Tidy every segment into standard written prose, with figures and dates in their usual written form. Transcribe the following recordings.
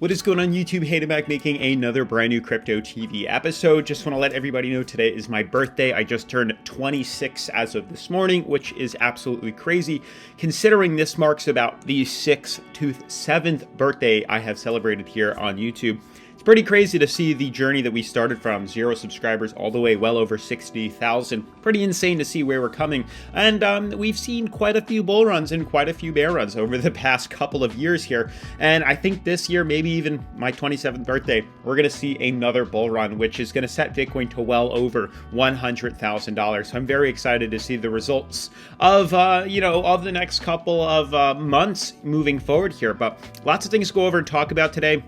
What is going on YouTube? Hayden back making another brand new Crypto TV episode. Just want to let everybody know today is my birthday. I just turned 26 as of this morning, which is absolutely crazy considering this marks about the 6th to 7th birthday I have celebrated here on YouTube. It's pretty crazy to see the journey that we started from 0 subscribers all the way well over 60,000. Pretty insane to see where we're coming. And we've seen quite a few bull runs and quite a few bear runs over the past couple of years here. And I think this year, maybe even my 27th birthday, we're going to see another bull run, which is going to set Bitcoin to well over $100,000. So I'm very excited to see the results of, of the next couple of months moving forward here. But lots of things to go over and talk about today.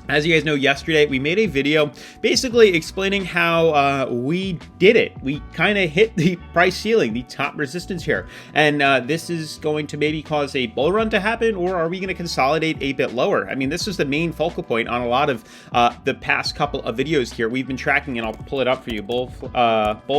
As you guys know, yesterday we made a video basically explaining how we did it. We kind of hit the price ceiling, the top resistance here. And this is going to maybe cause a bull run to happen, or are we going to consolidate a bit lower? I mean, this is the main focal point on a lot of the past couple of videos here. We've been tracking, and I'll pull it up for you, Bull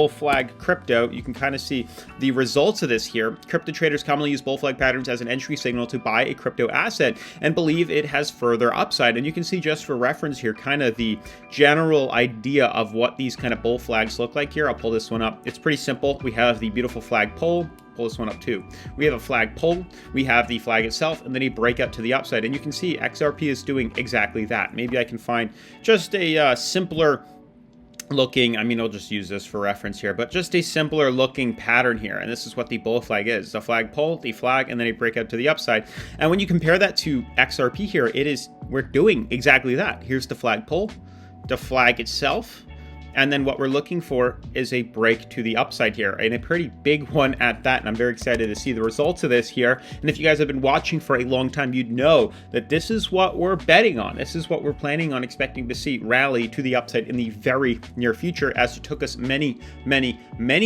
Flag Crypto. You can kind of see the results of this here. Crypto traders commonly use bull flag patterns as an entry signal to buy a crypto asset and believe it has further upside. And you can see just for reference here, kind of the general idea of what these kind of bull flags look like here. I'll pull this one up. It's pretty simple. We have the beautiful flag pull this one up too. We have a flag pull, we have the flag itself, and then a breakout to the upside. And you can see XRP is doing exactly that. Maybe I can find just a simpler looking, I'll just use this for reference here, but just a simpler looking pattern here. And this is what the bull flag is. The flag pull, the flag, and then a breakout to the upside. And when you compare that to XRP here, we're doing exactly that. Here's the flag pull, the flag itself, and then what we're looking for is a break to the upside here, and a pretty big one at that. And I'm very excited to see the results of this here. And if you guys have been watching for a long time, you'd know that this is what we're betting on. This is what we're planning on expecting to see rally to the upside in the very near future, as it took us many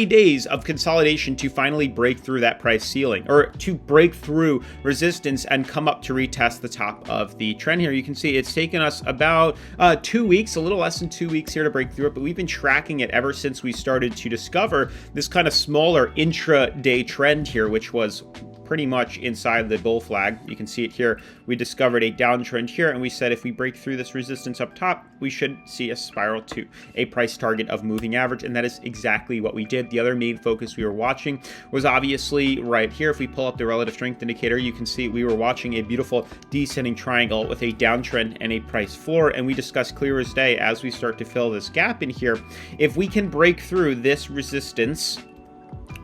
days of consolidation to finally break through that price ceiling, or to break through resistance and come up to retest the top of the trend here. You can see it's taken us about 2 weeks, a little less than 2 weeks here to break through it, but we've been tracking it ever since we started to discover this kind of smaller intraday trend here, which was pretty much inside the bull flag. You can see it here. We discovered a downtrend here, and we said if we break through this resistance up top, we should see a spiral to a price target of moving average, and that is exactly what we did. The other main focus we were watching was obviously right here. If we pull up the relative strength indicator, you can see we were watching a beautiful descending triangle with a downtrend and a price floor, and we discussed clear as day as we start to fill this gap in here, if we can break through this resistance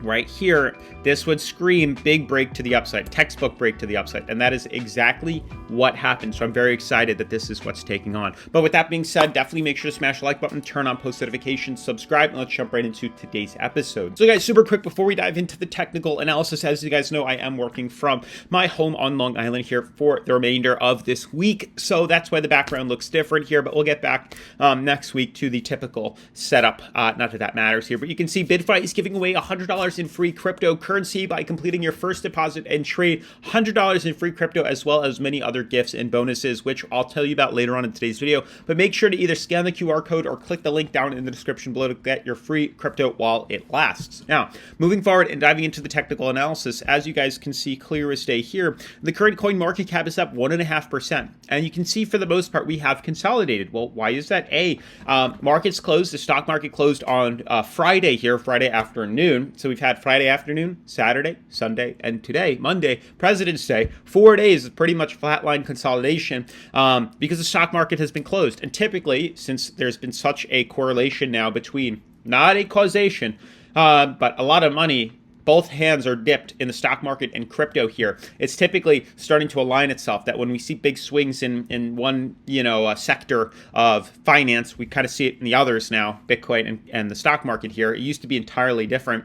right here, this would scream big break to the upside, textbook break to the upside, and that is exactly what happened. So I'm very excited that this is what's taking on. But with that being said, definitely make sure to smash the like button, turn on post notifications, subscribe, and let's jump right into today's episode. So guys, super quick before we dive into the technical analysis, as you guys know, I am working from my home on Long Island here for the remainder of this week, so that's why the background looks different here, but we'll get back next week to the typical setup. Not that that matters here, but you can see BitFi is giving away $100 in free cryptocurrency by completing your first deposit and trade $100 in free crypto, as well as many other gifts and bonuses, which I'll tell you about later on in today's video. But make sure to either scan the QR code or click the link down in the description below to get your free crypto while it lasts. Now, moving forward and diving into the technical analysis, as you guys can see clear as day here, the current coin market cap is up 1.5%. And you can see for the most part, we have consolidated. Well, why is that? Markets closed, the stock market closed on Friday here, Friday afternoon. So we've had Friday afternoon, Saturday, Sunday, and today, Monday, President's Day, 4 days of pretty much flatline consolidation because the stock market has been closed. And typically, since there's been such a correlation now between, not a causation, but a lot of money, both hands are dipped in the stock market and crypto here. It's typically starting to align itself that when we see big swings in one, sector of finance, we kind of see it in the others now, Bitcoin and the stock market here. It used to be entirely different.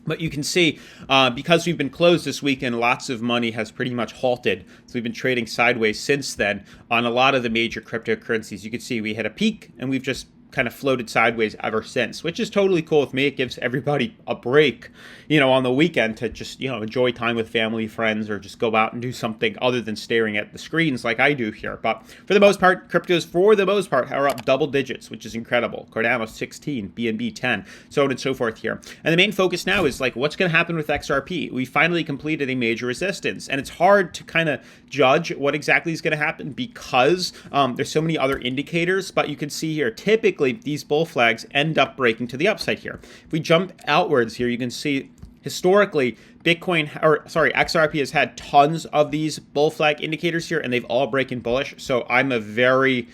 But you can see, because we've been closed this weekend, lots of money has pretty much halted. So we've been trading sideways since then on a lot of the major cryptocurrencies. You can see we hit a peak and we've just kind of floated sideways ever since, which is totally cool with me. It gives everybody a break, on the weekend to just, enjoy time with family, friends, or just go out and do something other than staring at the screens like I do here. But for the most part, cryptos, for the most part, are up double digits, which is incredible. Cardano 16, BNB 10, so on and so forth here. And the main focus now is like, what's going to happen with XRP? We finally completed a major resistance, and it's hard to kind of judge what exactly is going to happen because there's so many other indicators. But you can see here, typically these bull flags end up breaking to the upside here. If we jump outwards here, you can see historically XRP has had tons of these bull flag indicators here, and they've all broken bullish. So I'm very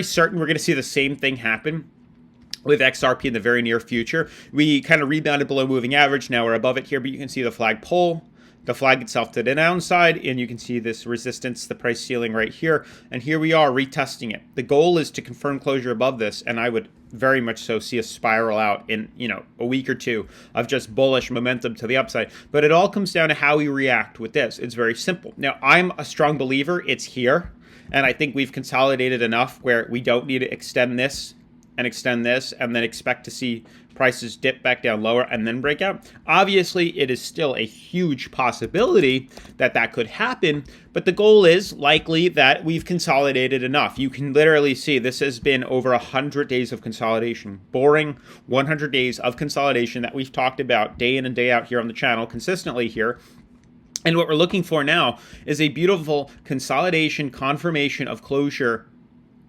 certain we're going to see the same thing happen with XRP in the very near future. We kind of rebounded below moving average. Now we're above it here, but you can see the flag pull, the flag itself to the downside, and you can see this resistance, the price ceiling right here. And here we are retesting it. The goal is to confirm closure above this, and I would very much so see a spiral out in, a week or two of just bullish momentum to the upside. But it all comes down to how we react with this. It's very simple. Now, I'm a strong believer it's here, and I think we've consolidated enough where we don't need to extend this and then expect to see prices dip back down lower and then break out. Obviously, it is still a huge possibility that that could happen, but the goal is likely that we've consolidated enough. You can literally see this has been over 100 days of consolidation, boring 100 days of consolidation that we've talked about day in and day out here on the channel consistently here. And what we're looking for now is a beautiful consolidation, confirmation of closure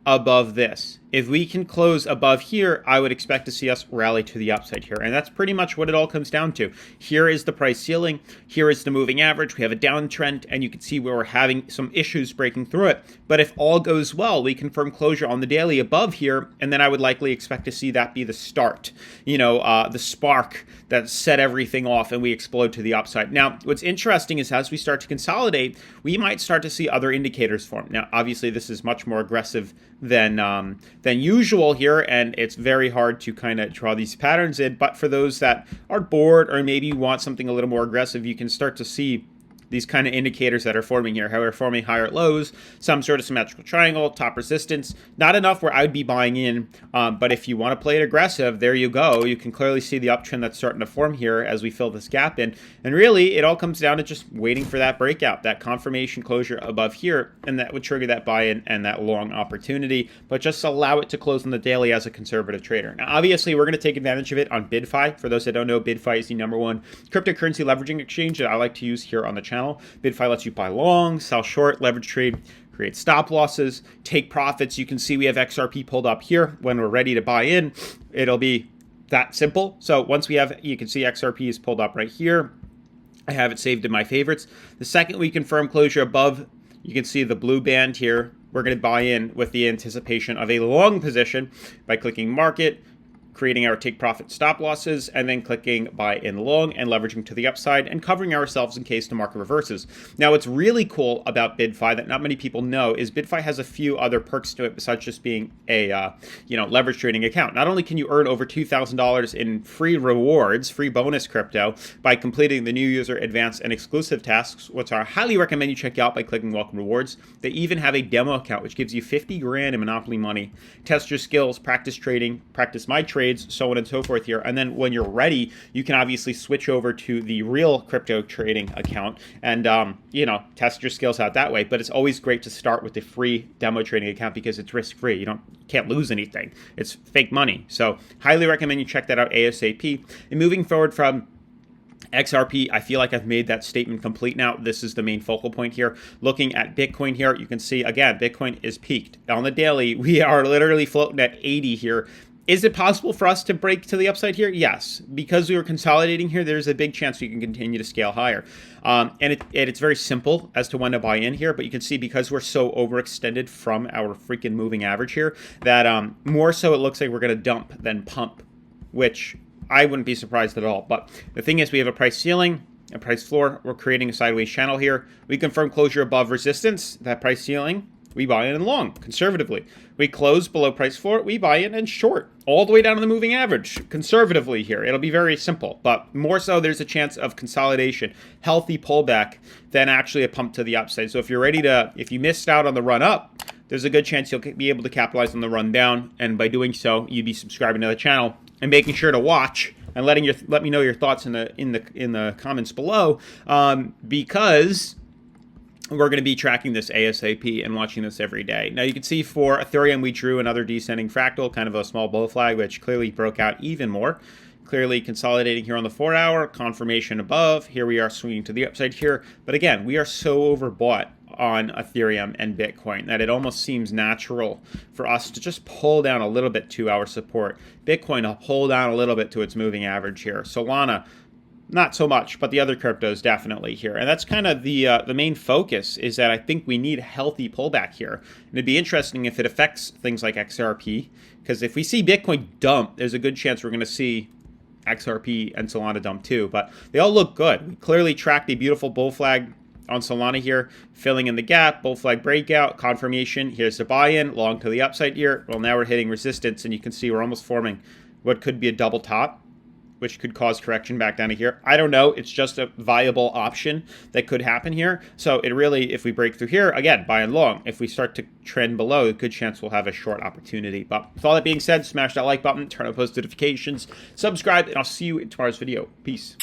above this. If we can close above here, I would expect to see us rally to the upside here. And that's pretty much what it all comes down to. Here is the price ceiling. Here is the moving average. We have a downtrend, and you can see where we're having some issues breaking through it. But if all goes well, we confirm closure on the daily above here, and then I would likely expect to see that be the start, the spark that set everything off, and we explode to the upside. Now, what's interesting is as we start to consolidate, we might start to see other indicators form. Now, obviously, this is much more aggressive than usual here, and it's very hard to kind of draw these patterns in. But for those that are bored or maybe want something a little more aggressive, you can start to see these kind of indicators that are forming here, how we're forming higher lows, some sort of symmetrical triangle, top resistance. Not enough where I'd be buying in, but if you want to play it aggressive, there you go. You can clearly see the uptrend that's starting to form here as we fill this gap in. And really, it all comes down to just waiting for that breakout, that confirmation closure above here, and that would trigger that buy-in and that long opportunity, but just allow it to close on the daily as a conservative trader. Now, obviously, we're going to take advantage of it on BidFi. For those that don't know, BidFi is the #1 cryptocurrency leveraging exchange that I like to use here on the channel. BidFi lets you buy long, sell short, leverage trade, create stop losses, take profits. You can see we have XRP pulled up here. When we're ready to buy in, it'll be that simple. So once we have, you can see XRP is pulled up right here. I have it saved in my favorites. The second we confirm closure above, you can see the blue band here. We're going to buy in with the anticipation of a long position by clicking market, creating our take profit stop losses, and then clicking buy in long and leveraging to the upside and covering ourselves in case the market reverses. Now, what's really cool about BidFi that not many people know is BidFi has a few other perks to it besides just being a leverage trading account. Not only can you earn over $2,000 in free rewards, free bonus crypto by completing the new user advanced and exclusive tasks, which I highly recommend you check out by clicking welcome rewards. They even have a demo account which gives you 50 grand in Monopoly money. Test your skills, practice trading, practice my trades, so on and so forth here. And then when you're ready, you can obviously switch over to the real crypto trading account and, test your skills out that way. But it's always great to start with the free demo trading account because it's risk-free. You can't lose anything. It's fake money. So highly recommend you check that out ASAP. And moving forward from XRP, I feel like I've made that statement complete now. This is the main focal point here. Looking at Bitcoin here, you can see, again, Bitcoin is peaked. On the daily, we are literally floating at 80 here. Is it possible for us to break to the upside here? Yes. Because we were consolidating here, there's a big chance we can continue to scale higher. And it's very simple as to when to buy in here, but you can see because we're so overextended from our freaking moving average here, that more so it looks like we're going to dump than pump, which I wouldn't be surprised at all. But the thing is, we have a price ceiling, a price floor. We're creating a sideways channel here. We confirm closure above resistance, that price ceiling. We buy in and long, conservatively. We close below price floor, we buy in and short, all the way down to the moving average, conservatively here. It'll be very simple, but more so there's a chance of consolidation, healthy pullback, than actually a pump to the upside. So if you're ready to, if you missed out on the run up, there's a good chance you'll be able to capitalize on the run down. And by doing so, you'd be subscribing to the channel and making sure to watch and let me know your thoughts in the comments below, because we're going to be tracking this ASAP and watching this every day. Now, you can see for Ethereum, we drew another descending fractal, kind of a small bull flag, which clearly broke out even more. Clearly consolidating here on the 4-hour, confirmation above. Here we are swinging to the upside here. But again, we are so overbought on Ethereum and Bitcoin that it almost seems natural for us to just pull down a little bit to our support. Bitcoin to pull down a little bit to its moving average here. Solana, not so much, but the other cryptos definitely here. And that's kind of the main focus, is that I think we need a healthy pullback here. And it'd be interesting if it affects things like XRP, because if we see Bitcoin dump, there's a good chance we're going to see XRP and Solana dump too. But they all look good. We clearly tracked a beautiful bull flag on Solana here, filling in the gap, bull flag breakout, confirmation. Here's the buy-in, long to the upside here. Well, now we're hitting resistance, and you can see we're almost forming what could be a double top, which could cause correction back down to here. I don't know. It's just a viable option that could happen here. So it really, if we break through here, again, buy and long. If we start to trend below, a good chance we'll have a short opportunity. But with all that being said, smash that like button, turn on post notifications, subscribe, and I'll see you in tomorrow's video. Peace.